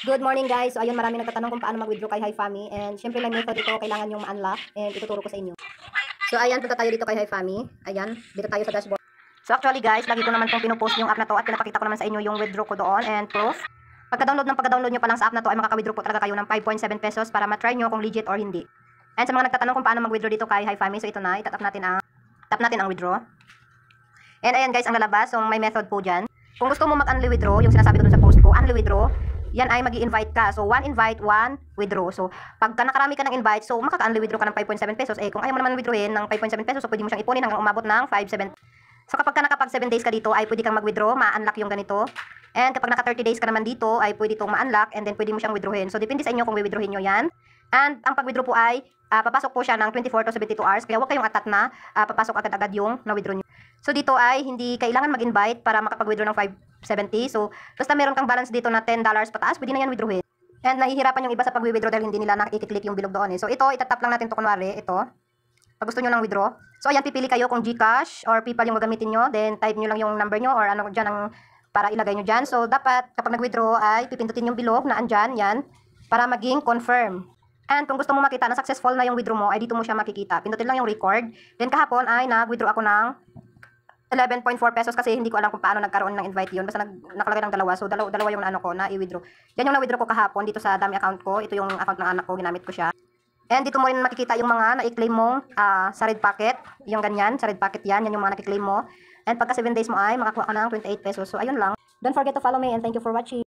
Good morning guys. So ayun, marami nagtatanong kung paano mag-withdraw kay HiFami. And syempre may method ito, kailangan yung ma-unlock and ituturo ko sa inyo. So ayan, punta tayo dito kay HiFami. Ayan, dito tayo sa dashboard. So actually guys, lagi ko naman pong pinupost yung app na to at pinapakita ko naman sa inyo yung withdraw ko doon and proof. Pagka-download nyo pa lang sa app na to ay makaka-withdraw po talaga kayo ng 5.7 pesos para ma-try nyo kung legit or hindi. And sa mga nagtatanong kung paano mag-withdraw dito kay HiFami, so ito na, tap natin ang withdraw. And ayan guys, ang lalabas, so may method po dyan. Kung gusto mo mag-unli withdraw, yung sinasabi ko dun sa post ko, unli withdraw, yan ay mag-i-invite ka. So, one invite, one withdraw. So, pagka nakarami ka ng invite, so makaka-unli withdraw ka ng 5.7 pesos. Eh, kung ayaw mo naman withdrawin ng 5.7 pesos, so pwede mo siyang ipunin hanggang umabot ng 5.7. So, kapag ka nakapag 7 days ka dito, ay pwede kang mag-withdraw, ma-unlock yung ganito. And kapag naka 30 days ka naman dito, ay pwede itong ma-unlock and then pwede mo siyang withdrawin. So, depende sa inyo kung wi-withdrawin nyo yan. And ang pag-withdraw po ay, papasok po siya ng 24 to 72 hours. Kaya huwag kayong atat na papasok agad-agad yung na-withdraw nyo. So, dito ay hindi kailangan mag-invite para makapag-withdraw ng 570. So, basta meron kang balance dito na $10 pataas, pwede na yan withdrawin. And nahihirapan yung iba sa pag-withdraw dahil hindi nila nakiklik yung bilog doon eh. So, ito, itatap lang natin to kunwari, ito. Pag gusto nyo ng withdraw. So, ayan, pipili kayo kung GCash or PayPal yung gagamitin nyo. Then, type nyo lang yung number nyo or ano dyan ang, para ilagay nyo dyan. So, dapat kapag nag-withdraw ay pipindutin yung bilog na andyan, yan, para maging confirm. And kung gusto mo makita na successful na yung withdraw mo, ay dito mo siya makikita. Pindutin lang yung record. Then, kahapon ay nag-withdraw ako ng 11.4 pesos kasi hindi ko alam kung paano nagkaroon ng invite yun. Basta nakalagay ng dalawa. So, dalawa yung ano ko na i-withdraw. Yan yung na-withdraw ko kahapon dito sa dami account ko. Ito yung account ng anak ko. Ginamit ko siya. And dito mo rin makikita yung mga na-i-claim mong sa red packet. Yung ganyan, sa red packet yan. Yan yung mga na-i-claim mo. And pagka 7 days mo ay makakuha ka ng 28 pesos. So, ayun lang. Don't forget to follow me and thank you for watching.